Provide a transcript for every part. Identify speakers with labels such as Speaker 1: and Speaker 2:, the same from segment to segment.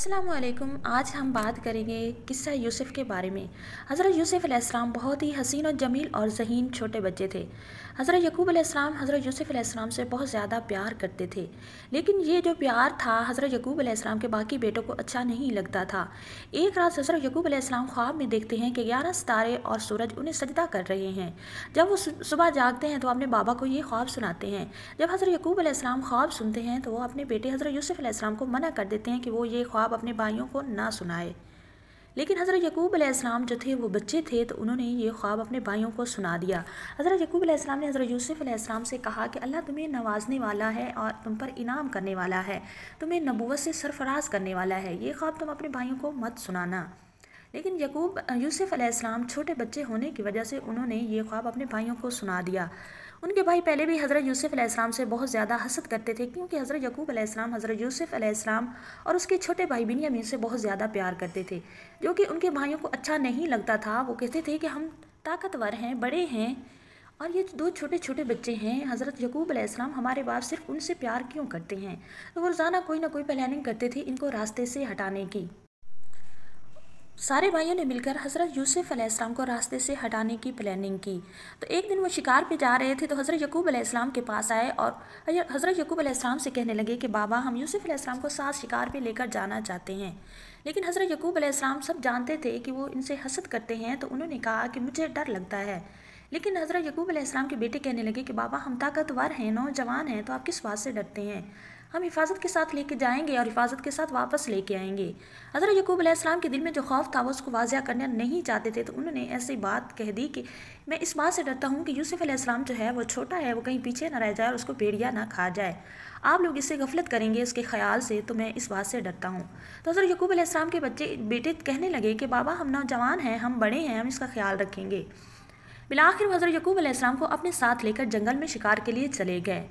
Speaker 1: अस्सलामुअलैकुम। आज हम बात करेंगे किस्सा यूसुफ़ के बारे में। हज़रत यूसुफ़ अलैहिस्सलाम बहुत ही हसीन और जमील और ज़हीन छोटे बच्चे थे। हज़रत यकूब अलैहिस्सलाम हज़रत यूसुफ़ अलैहिस्सलाम से बहुत ज़्यादा प्यार करते थे, लेकिन ये जो प्यार था हज़रत यकूब अलैहिस्सलाम के बाकी बेटों को अच्छा नहीं लगता था। एक रात हज़रत यकूब अलैहिस्सलाम ख्वाब में देखते हैं कि 11 सितारे और सूरज उन्हें सजदा कर रहे हैं। जब वो सुबह जागते हैं तो अपने बाबा को ये ख्वाब सुनाते हैं। जब हज़रत यकूब अलैहिस्सलाम ख्वाब सुनते हैं तो वो अपने बेटे हज़रत यूसुफ़ अलैहिस्सलाम को मना कर देते हैं कि वो ये ख्वाब अपने भाइयों को ना सुनाए। लेकिन हज़रत यकूब अलैहिस्सलाम जो थे वो बच्चे थे, तो उन्होंने ये ख्वाब अपने भाइयों को सुना दिया। हज़रत यकूब अलैहिस्सलाम ने हज़रत यूसुफ़ अलैहिस्सलाम से कहा कि अल्लाह तुम्हें नवाजने वाला है और तुम पर इनाम करने वाला है, तुम्हें नबूवत से सरफराज करने वाला है, ये ख्वाब तुम अपने भाइयों को मत सुनाना। लेकिन यूसुफ़ अलैहिस्सलाम छोटे बच्चे होने की वजह से उन्होंने ये ख्वाब अपने भाइयों को सुना दिया। उनके भाई पहले भी हज़रत यूसुफ़ अलैहिस्सलाम से बहुत ज़्यादा हसद करते थे, क्योंकि हज़रत यकूब अलैहिस्सलाम हज़रत यूसुफ़ अलैहिस्सलाम और उसके छोटे भाई बिन्यामीन से बहुत ज़्यादा प्यार करते थे, जो कि उनके भाइयों को अच्छा नहीं लगता था। वो कहते थे कि हम ताकतवर हैं, बड़े हैं, और ये दो छोटे छोटे बच्चे हैं, हज़रत यकूब अलैहिस्सलाम हमारे बाप सिर्फ उनसे प्यार क्यों करते हैं। तो वो रोज़ाना कोई ना कोई प्लानिंग करते थे इनको रास्ते से हटाने की। सारे भाइयों ने मिलकर हज़रत यूसुफ़ अलैहिस्सलाम को रास्ते से हटाने की प्लानिंग की। तो एक दिन वो शिकार पे जा रहे थे, तो हज़रत यकूब अलैहिस्सलाम के पास आए और हज़रत यकूब अलैहिस्सलाम से कहने लगे कि बाबा, हम यूसुफ़ अलैहिस्सलाम को साथ शिकार पे लेकर जाना चाहते हैं। लेकिन हज़रत यकूब अलैहिस्सलाम सब जानते थे कि वो इनसे हसद करते हैं, तो उन्होंने कहा कि मुझे डर लगता है। लेकिन हज़रत यकूब अलैहिस्सलाम के बेटे कहने लगे कि बाबा, हम ताकतवर हैं, नौजवान हैं, तो आप किस बात से डरते हैं। हम हिफाजत के साथ लेके जाएंगे और हिफाजत के साथ वापस लेके आएंगे। हज़रत यकूब अलैहिस्सलाम के दिल में जो खौफ था वो उसको वाज़िया करना नहीं चाहते थे, तो उन्होंने ऐसी बात कह दी कि मैं इस बात से डरता हूँ कि यूसुफ़ अलैहिस्सलाम जो है वो छोटा है, वो कहीं पीछे ना रह जाए और उसको भेड़िया ना खा जाए। आप लोग इससे गफलत करेंगे उसके ख्याल से, तो मैं इस बात से डरता हूँ। तो हज़रत यकूब अलैहिस्सलाम के बेटे कहने लगे कि बाबा, हम नौजवान हैं, हम बड़े हैं, हम इसका ख्याल रखेंगे। बिलाखिर हज़रत यकूब अलैहिस्सलाम को अपने साथ लेकर जंगल में शिकार के लिए चले गए।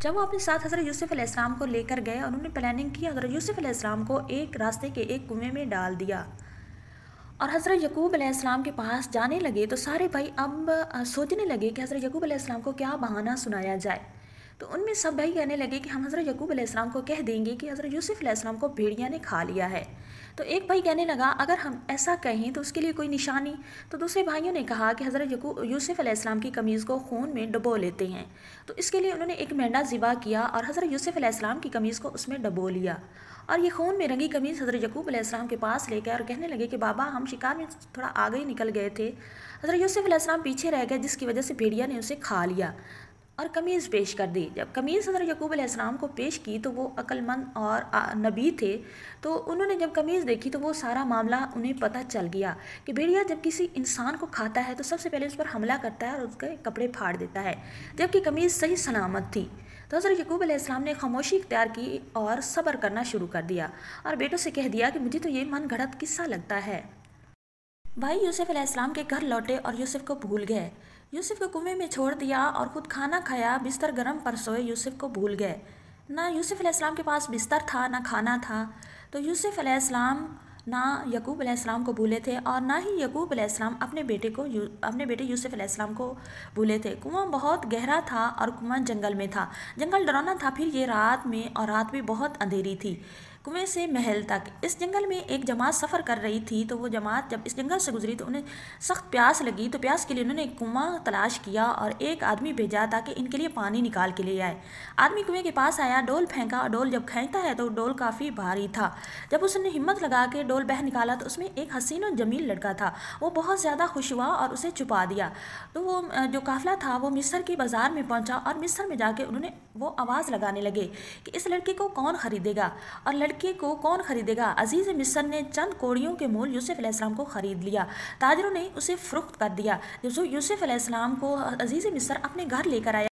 Speaker 1: जब वो अपने साथ हज़रत यूसुफ़ अलैहिस्सलाम को लेकर गए और उन्होंने प्लानिंग की, हज़रत यूसुफ़ अलैहिस्सलाम को एक रास्ते के एक कुएं में डाल दिया और हज़रत यकूब अलैहिस्सलाम के पास जाने लगे। तो सारे भाई अब सोचने लगे कि हज़रत यकूब अलैहिस्सलाम को क्या बहाना सुनाया जाए। तो उनमें सब भाई कहने लगे कि हम हज़रत यकूब अलैहिस्सलाम को कह देंगे कि हज़रत यूसुफ़ अलैहिस्सलाम को भेड़िया ने खा लिया है। तो एक भाई कहने लगा, अगर हम ऐसा कहें तो उसके लिए कोई निशानी। तो दूसरे भाइयों ने कहा कि हज़रत यूसुफ़ अलैहिस्सलाम की कमीज़ को खून में डुबो लेते हैं। तो इसके लिए उन्होंने एक मेंढा ज़िबा किया और हज़रत यूसुफ़ अलैहिस्सलाम की कमीज़ को उसमें डुबो लिया और ये खून में रंगी कमीज़ हज़रत यकूब अलैहिस्सलाम के पास लेकर और कहने लगे कि बाबा, हम शिकार में थोड़ा आगे ही निकल गए थे, हज़रत यूसुफ़ अलैहिस्सलाम पीछे रह गए, जिसकी वजह से भेड़िया ने उसे खा लिया और कमीज़ पेश कर दी। जब कमीज़ हज़रत यकूब अलैहिस्सलाम को पेश की तो वो अक्लमंद और नबी थे, तो उन्होंने जब कमीज़ देखी तो वो सारा मामला उन्हें पता चल गया कि भेड़िया जब किसी इंसान को खाता है तो सबसे पहले उस पर हमला करता है और उसके कपड़े फाड़ देता है, जबकि कमीज़ सही सलामत थी। तो हज़रत यकूब अलैहिस्सलाम ने खामोशी इख्तियार की और सब्र करना शुरू कर दिया और बेटों से कह दिया कि मुझे तो ये मन गढ़ंत किस्सा लगता है। भाई यूसुफ़ अलैहिस्सलाम के घर लौटे और यूसुफ़ को भूल गए। यूसुफ़ को कुएं में छोड़ दिया और ख़ुद खाना खाया, बिस्तर गरम पर सोए, यूसुफ़ को भूल गए। ना यूसुफ़ अलैहिस्सलाम के पास बिस्तर था, ना खाना था। तो यूसुफ़ अलैहिस्सलाम ना यकूब अलैहिस्सलाम को भूले थे और ना ही यकूब अलैहिस्सलाम अपने बेटे यूसुफ़ अलैहिस्सलाम को भूले थे। कुआं बहुत गहरा था और कुआं जंगल में था। जंगल डरावना था, फिर ये रात में, और रात भी बहुत अंधेरी थी। कुएं से महल तक इस जंगल में एक जमात सफ़र कर रही थी। तो वो जमात जब इस जंगल से गुजरी तो उन्हें सख्त प्यास लगी। तो प्यास के लिए उन्होंने एक कुआं तलाश किया और एक आदमी भेजा ताकि इनके लिए पानी निकाल के ले आए। आदमी कुएं के पास आया, डोल फेंका और डोल जब खींचता है तो डोल काफ़ी भारी था। जब उसने हिम्मत लगा के डोल बह निकाला तो उसमें एक हसीन और जमील लड़का था। वो बहुत ज़्यादा खुश हुआ और उसे छुपा दिया। तो वो जो काफ़िला था वो मिस्र के बाज़ार में पहुँचा और मिस्र में जाके उन्होंने वो आवाज़ लगाने लगे कि इस लड़के को कौन ख़रीदेगा और लड़के को कौन ख़रीदेगा। अजीज़ मिस्र ने चंद कौड़ियों के मोल यूसुफ़ अलैहिस्सलाम को ख़रीद लिया। ताजरों ने उसे फ़रोख्त कर दिया। जब यूसुफ़ अलैहिस्सलाम को अजीज़ मिस्र अपने घर लेकर आया